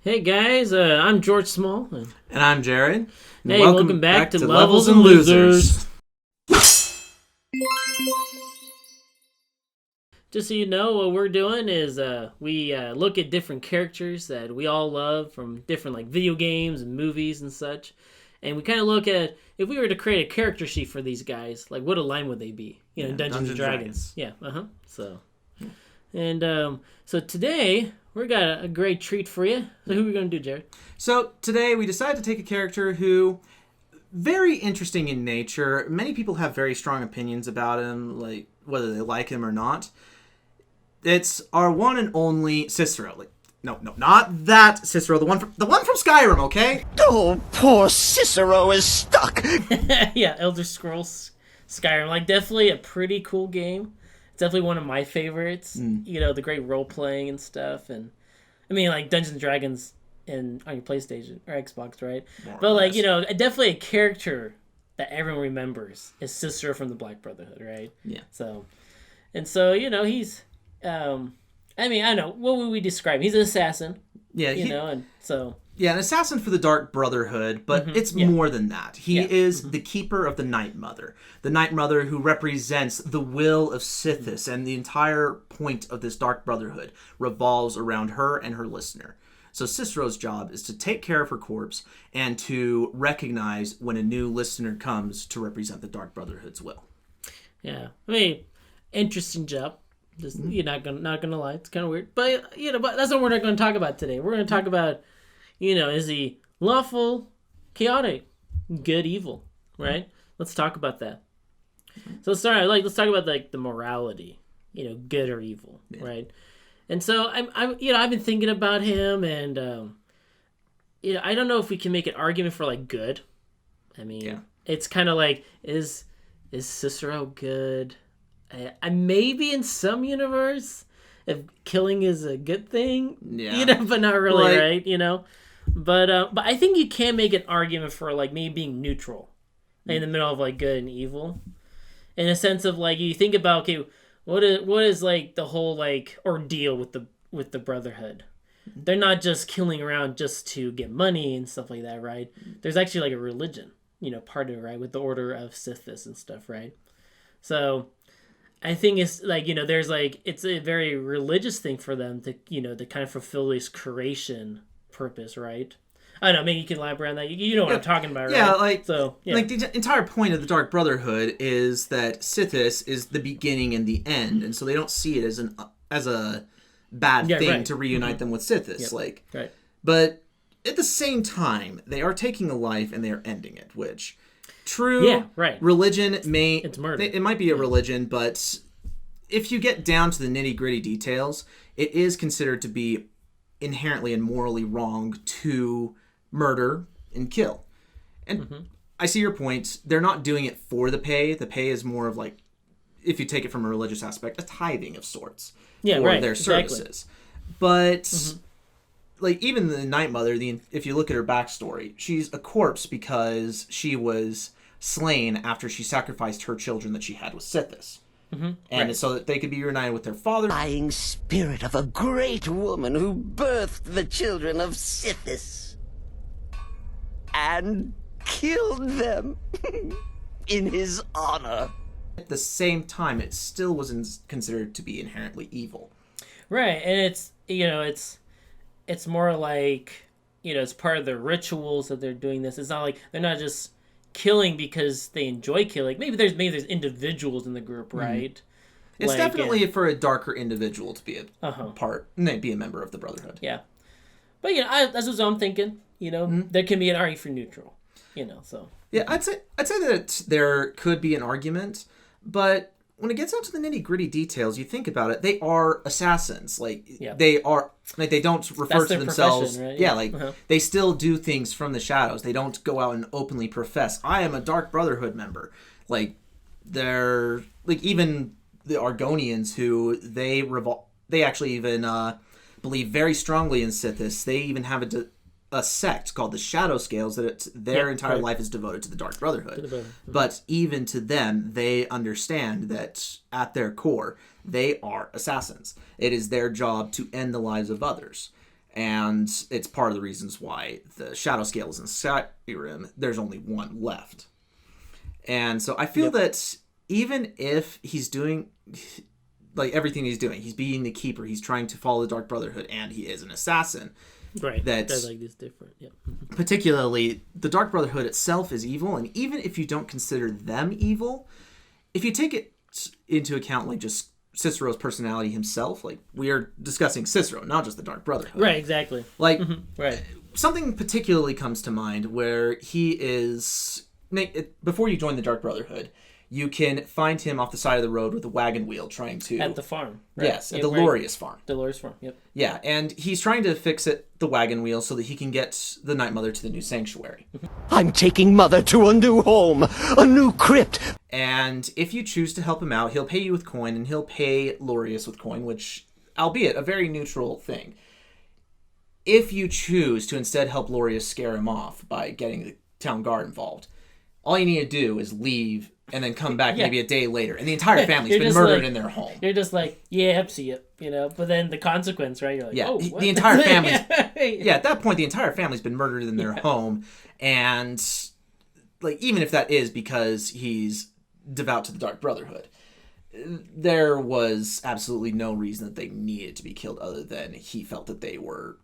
Hey guys, I'm George Small. And I'm Jared. And Hey, welcome back to Levels and Losers. Just so you know, what we're doing is we look at different characters that we all love from different video games and movies and such, and we kind of look at if we were to create a character sheet for these guys, what line would they be? In Dungeons and Dragons. Yeah. So today we got a great treat for you. So who are we going to do, Jared? So today we decided to take a character who, very interesting in nature. Many people have very strong opinions about him, whether they like him or not. It's our one and only Cicero. No, not that Cicero. The one from Skyrim. Okay. Oh, poor Cicero is stuck. Yeah, Elder Scrolls Skyrim. Definitely a pretty cool game. It's definitely one of my favorites. The great role playing and stuff, and I mean Dungeons and Dragons on your PlayStation or Xbox, right? But definitely a character that everyone remembers is Cicero from the Black Brotherhood, right? Yeah. So he's I don't know, what would we describe him? He's an assassin. Yeah. An assassin for the Dark Brotherhood, but it's more than that. He is the keeper of the Night Mother. The Night Mother who represents the will of Sithis, and the entire point of this Dark Brotherhood revolves around her and her listener. So Cicero's job is to take care of her corpse and to recognize when a new listener comes to represent the Dark Brotherhood's will. Yeah. I mean, interesting job. Just you're not gonna lie, it's kind of weird, but but that's what we're not going to talk about today. We're going to talk about, is he lawful, chaotic, good, evil, right? Let's talk about that. So let's start. Let's talk about the morality, good or evil, right? And so I've been thinking about him, and I don't know if we can make an argument for good. I mean, it's kind of is Cicero good? Maybe in some universe, if killing is a good thing, but not really, right? But I think you can make an argument for maybe being neutral, in the middle of good and evil, in a sense of you think about what is the whole ordeal with the Brotherhood. They're not just killing around just to get money and stuff like that, right? There's actually a religion, part of it, right, with the Order of Sithis and stuff, right? So I think it's there's it's a very religious thing for them to to kind of fulfill this creation purpose, right? I don't know, maybe you can elaborate on that. You know what I'm talking about, right? The entire point of the Dark Brotherhood is that Sithis is the beginning and the end, and so they don't see it as a bad thing to reunite them with Sithis. Right. But at the same time, they are taking a life and they are ending it, which true religion it's murder. It might be a religion, but if you get down to the nitty-gritty details, it is considered to be inherently and morally wrong to murder and kill. And I see your point. They're not doing it for the pay. The pay is more of if you take it from a religious aspect, a tithing of sorts for their services. But even the Night Mother, if you look at her backstory, she's a corpse because she was slain after she sacrificed her children that she had with Sithis. And so that they could be reunited with their father. Dying spirit of a great woman who birthed the children of Sithis and killed them in his honor. At the same time, it still wasn't considered to be inherently evil. Right, and it's more it's part of the rituals that they're doing this. It's not they're not just killing because they enjoy killing. Maybe there's individuals in the group, right? It's definitely for a darker individual to be be a member of the Brotherhood. Yeah, but that's what I'm thinking. There can be an argument for neutral. So I'd say that there could be an argument, but when it gets down to the nitty-gritty details, you think about it, they are assassins. They are they don't refer to themselves. Right? They still do things from the shadows. They don't go out and openly profess, I am a Dark Brotherhood member. They're even the Argonians, who they actually even believe very strongly in Sithis. They even have a sect called the Shadow Scales that their entire life is devoted to the Dark Brotherhood. But even to them, they understand that at their core, they are assassins. It is their job to end the lives of others. And it's part of the reasons why the shadow scales in Skyrim, there's only one left. And so I feel that even if he's doing like everything he's doing, he's being the keeper, he's trying to follow the Dark Brotherhood, and he is an assassin. Right. That's like this different. Yeah. Particularly, the Dark Brotherhood itself is evil, and even if you don't consider them evil, if you take it into account, like just Cicero's personality himself, like we are discussing Cicero, not just the Dark Brotherhood. Right, exactly. Like, right. Something particularly comes to mind where he is, before you join the Dark Brotherhood, you can find him off the side of the road with a wagon wheel trying to... At the farm. Right? Yes, at the Lorius farm. Dolores farm, yep. Yeah, and he's trying to fix the wagon wheel so that he can get the Night Mother to the new sanctuary. I'm taking Mother to a new home, a new crypt. And if you choose to help him out, he'll pay you with coin, and he'll pay Lorius with coin, which, albeit a very neutral thing. If you choose to instead help Lorius scare him off by getting the town guard involved, all you need to do is leave and then come back maybe a day later, and the entire family's been murdered in their home. You're just like, see it, but then the consequence, right? You're like, what? The entire family. At that point, the entire family's been murdered in their home, and like even if that is because he's devout to the Dark Brotherhood, there was absolutely no reason that they needed to be killed other than he felt that they were,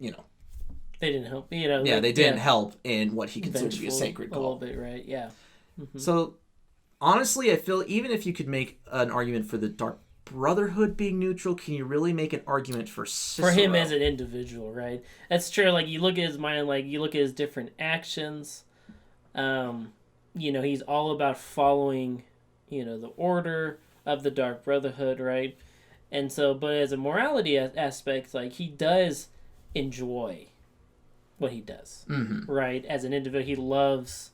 They didn't help, they didn't help in what he considered to be a sacred call. A little bit, right? Yeah. Mm-hmm. So, honestly, I feel even if you could make an argument for the Dark Brotherhood being neutral, can you really make an argument for Cicero? For him as an individual, right? That's true. Like, you look at his mind, like, you look at his different actions. He's all about following, the order of the Dark Brotherhood, right? And so, but as a morality aspect, like, he does enjoy what he does, right? As an individual, he loves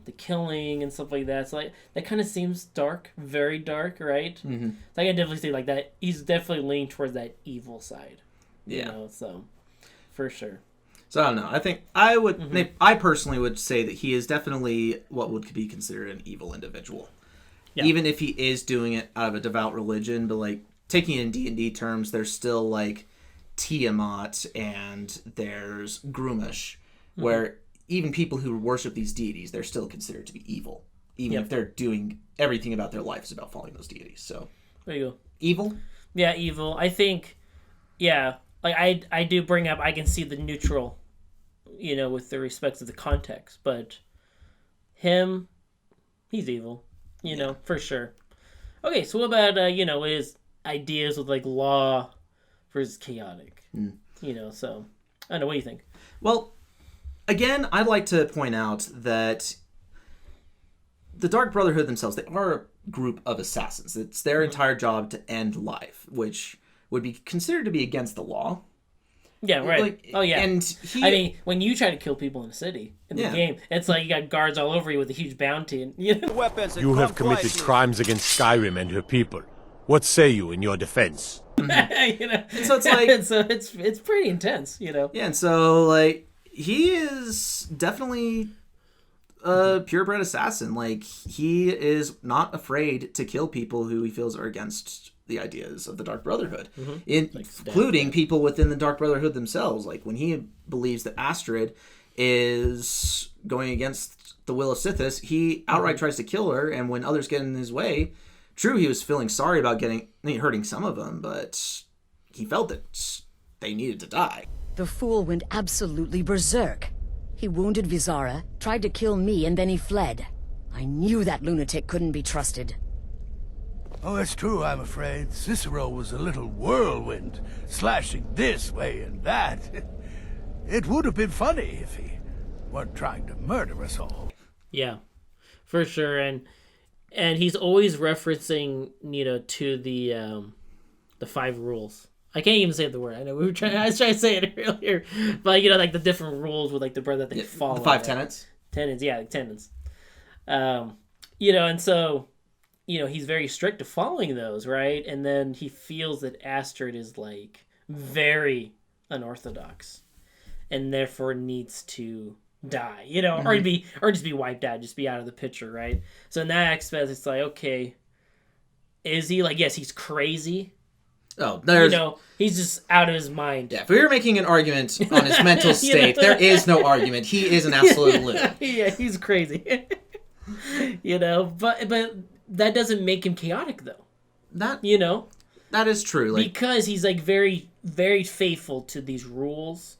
the killing and stuff like that. So like that kind of seems dark, very dark, right? Mm-hmm. So I can definitely see like that. He's definitely leaning towards that evil side. So for sure. So I don't know. I think I would. I personally would say that he is definitely what would be considered an evil individual, even if he is doing it out of a devout religion. But like taking it in D&D terms, there's still like Tiamat and there's Grumish, where even people who worship these deities, they're still considered to be evil, even if they're doing everything about their life is about following those deities. So there you go. Evil? Yeah, evil. I think, like I do bring up, I can see the neutral, with the respect to the context, but him, he's evil, for sure. Okay, so what about, his ideas with like law versus chaotic, so I don't know, what do you think? Well, again, I'd like to point out that the Dark Brotherhood themselves, they are a group of assassins. It's their entire job to end life, which would be considered to be against the law. Yeah, right. Like, and when you try to kill people in a city, in the game, it's like you got guards all over you with a huge bounty. And, You have committed crimes against Skyrim and her people. What say you in your defense? So it's like... so it's pretty intense, Yeah, and so, like... He is definitely a purebred assassin. Like, he is not afraid to kill people who he feels are against the ideas of the Dark Brotherhood, including people within the Dark Brotherhood themselves. Like, when he believes that Astrid is going against the will of Sithis, he outright tries to kill her, and when others get in his way, true, he was feeling sorry about hurting some of them, but he felt that they needed to die. The fool went absolutely berserk. He wounded Vizara, tried to kill me, and then he fled. I knew that lunatic couldn't be trusted. Oh, it's true, I'm afraid. Cicero was a little whirlwind, slashing this way and that. It would have been funny if he weren't trying to murder us all. Yeah, for sure. And he's always referencing, to the 5 rules. I can't even say the word. I know I was trying to say it earlier, but like the different rules with like the brother that they follow. The 5 tenets. Tenets, yeah, like tenets. And so, he's very strict to following those, right? And then he feels that Astrid is like very unorthodox, and therefore needs to die, or just be wiped out, just be out of the picture, right? So in that aspect, it's like, okay, is he like, yes, he's crazy. Oh, there's... he's just out of his mind. Yeah, if we were making an argument on his mental state, there is no argument. He is an absolute loon. Yeah, he's crazy. But that doesn't make him chaotic, though. That is true. Because he's like very, very faithful to these rules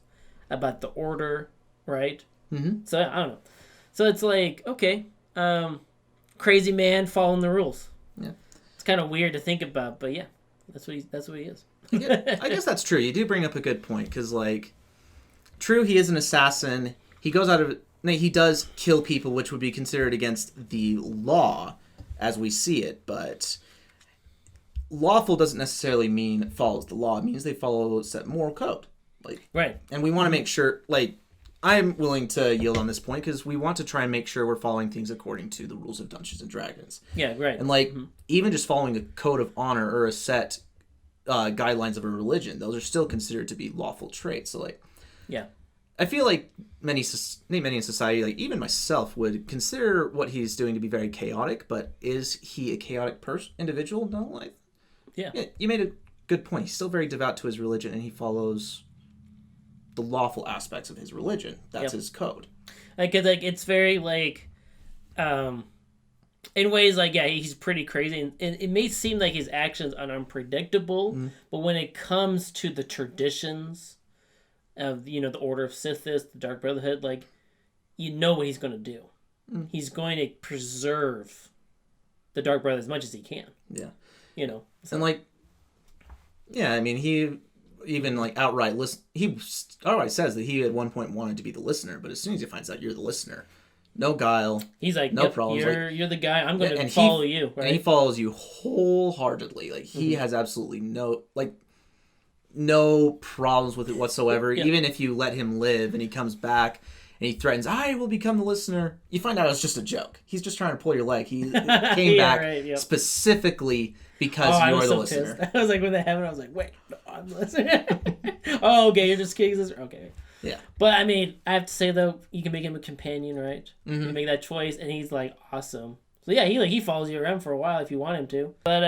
about the order, right? Mm-hmm. So I don't know. So it's like, okay, crazy man following the rules. Yeah, it's kind of weird to think about, but yeah. That's what he is. Yeah, I guess that's true. You do bring up a good point because, true, he is an assassin. He goes out of he does kill people, which would be considered against the law, as we see it. But lawful doesn't necessarily mean follows the law. It means they follow a set moral code. Right. And we want to make sure, I'm willing to yield on this point because we want to try and make sure we're following things according to the rules of Dungeons and Dragons. Yeah, right. And even just following a code of honor or a set guidelines of a religion, those are still considered to be lawful traits. So yeah, I feel like many in society, even myself, would consider what he's doing to be very chaotic. But is he a chaotic individual? No, yeah, you made a good point. He's still very devout to his religion, and he follows the lawful aspects of his religion. That's his code. It's very in ways he's pretty crazy, and it may seem like his actions are unpredictable, but when it comes to the traditions of the Order of Sithis, the Dark Brotherhood, what he's going to do. He's going to preserve the Dark Brotherhood as much as he can. Yeah. So. And yeah, I mean, he even outright he outright says that he at one point wanted to be the listener, but as soon as he finds out you're the listener, no guile, he's like, no problems. You're the guy. I'm going to follow you. Right? And he follows you wholeheartedly. He has absolutely no problems with it whatsoever. Yeah. Even if you let him live and he comes back and he threatens, I will become the listener. You find out it's just a joke. He's just trying to pull your leg. He came back specifically because you're the listener. Pissed. I was when that happened, I was like, wait, no, I'm the listener. Oh, okay, you're just kidding, sister. Okay. Yeah. But I mean, I have to say though, you can make him a companion, right? Mm-hmm. You make that choice, and he's awesome. So yeah, he follows you around for a while if you want him to. But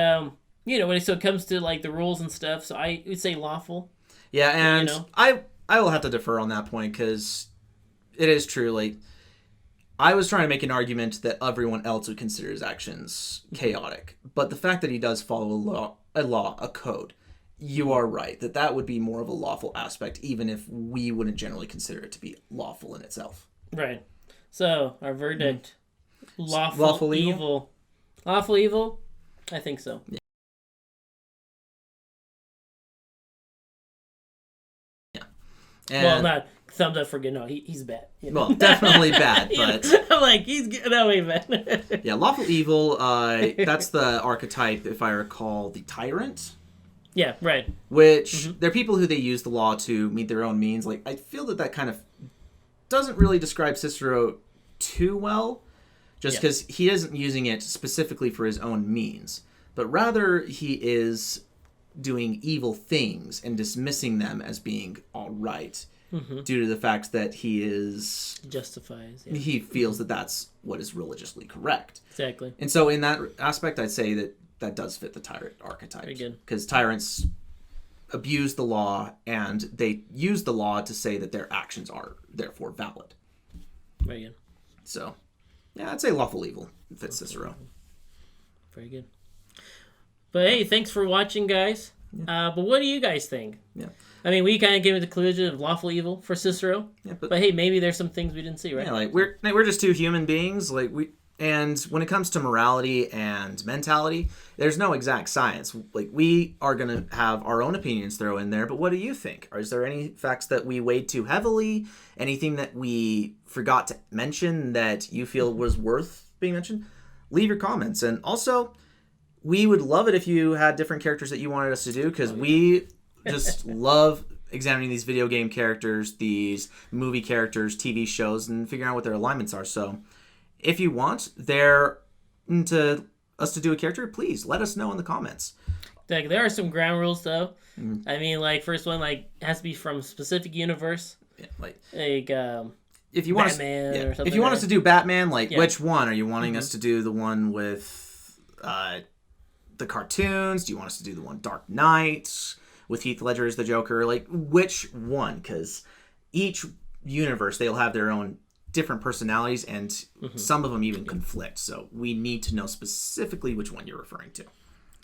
when it comes to the rules and stuff, so I would say lawful. Yeah, and I will have to defer on that point because it is true. I was trying to make an argument that everyone else would consider his actions chaotic, but the fact that he does follow a code, you are right that would be more of a lawful aspect, even if we wouldn't generally consider it to be lawful in itself. Right. So our verdict: lawful evil. Lawful evil. I think so. Yeah. Well, not thumbs up for good. No, he's bad. Well, definitely bad, but I'm he's way bad. Yeah, lawful evil. That's the archetype, if I recall, the tyrant. Yeah, right. Which they're people who they use the law to meet their own means. I feel that kind of doesn't really describe Cicero too well, just because he isn't using it specifically for his own means, but rather he is doing evil things and dismissing them as being all right due to the fact that he is justifies. Yeah. He feels that that's what is religiously correct. Exactly. And so in that aspect, I'd say that does fit the tyrant archetype. Because tyrants abuse the law and they use the law to say that their actions are therefore valid. Very good. So, yeah, I'd say lawful evil fits Cicero. Very good. But hey, thanks for watching, guys. Yeah. But what do you guys think? Yeah. I mean, we kind of gave it the conclusion of lawful evil for Cicero. Yeah, but hey, maybe there's some things we didn't see, right? Yeah, we're just two human beings. And when it comes to morality and mentality, there's no exact science. We are gonna have our own opinions thrown in there. But what do you think? Is there any facts that we weighed too heavily? Anything that we forgot to mention that you feel was worth being mentioned? Leave your comments. And also, we would love it if you had different characters that you wanted us to do, because we just love examining these video game characters, these movie characters, TV shows, and figuring out what their alignments are. So if you want us to do a character, please let us know in the comments. There are some ground rules, though. Mm-hmm. I mean, first one, has to be from a specific universe. Yeah, if you want Batman or something. If you want us to do Batman, which one? Are you wanting us to do the one with the the cartoons? Do you want us to do the one Dark Knight with Heath Ledger as the Joker? Like, which one? Because each universe, they'll have their own different personalities, and some of them even conflict. So we need to know specifically which one you're referring to.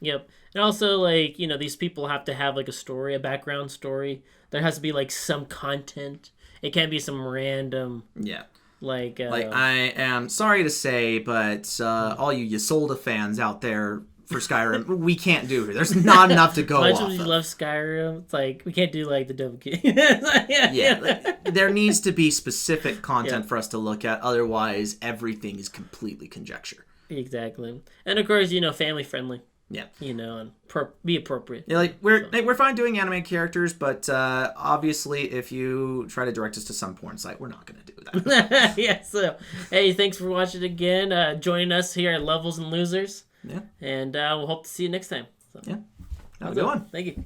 Yep. And also, like, you know, these people have to have, like, a story, a background story. There has to be, like, some content. It can't be some random... Yeah. Like, I am sorry to say, but all you Ysolda fans out there for Skyrim, we can't do it. There's not enough to go off of. You love Skyrim. It's like, we can't do, like, the WK. There needs to be specific content for us to look at. Otherwise, everything is completely conjecture. Exactly. And, of course, you know, family-friendly. Yeah. You know, and be appropriate. Yeah, like we're fine doing anime characters, but obviously if you try to direct us to some porn site, we're not going to do that. Yeah, so hey, thanks for watching again. Joining us here at Levels and Losers. Yeah. And we'll hope to see you next time. So, yeah. Have a good one. Thank you.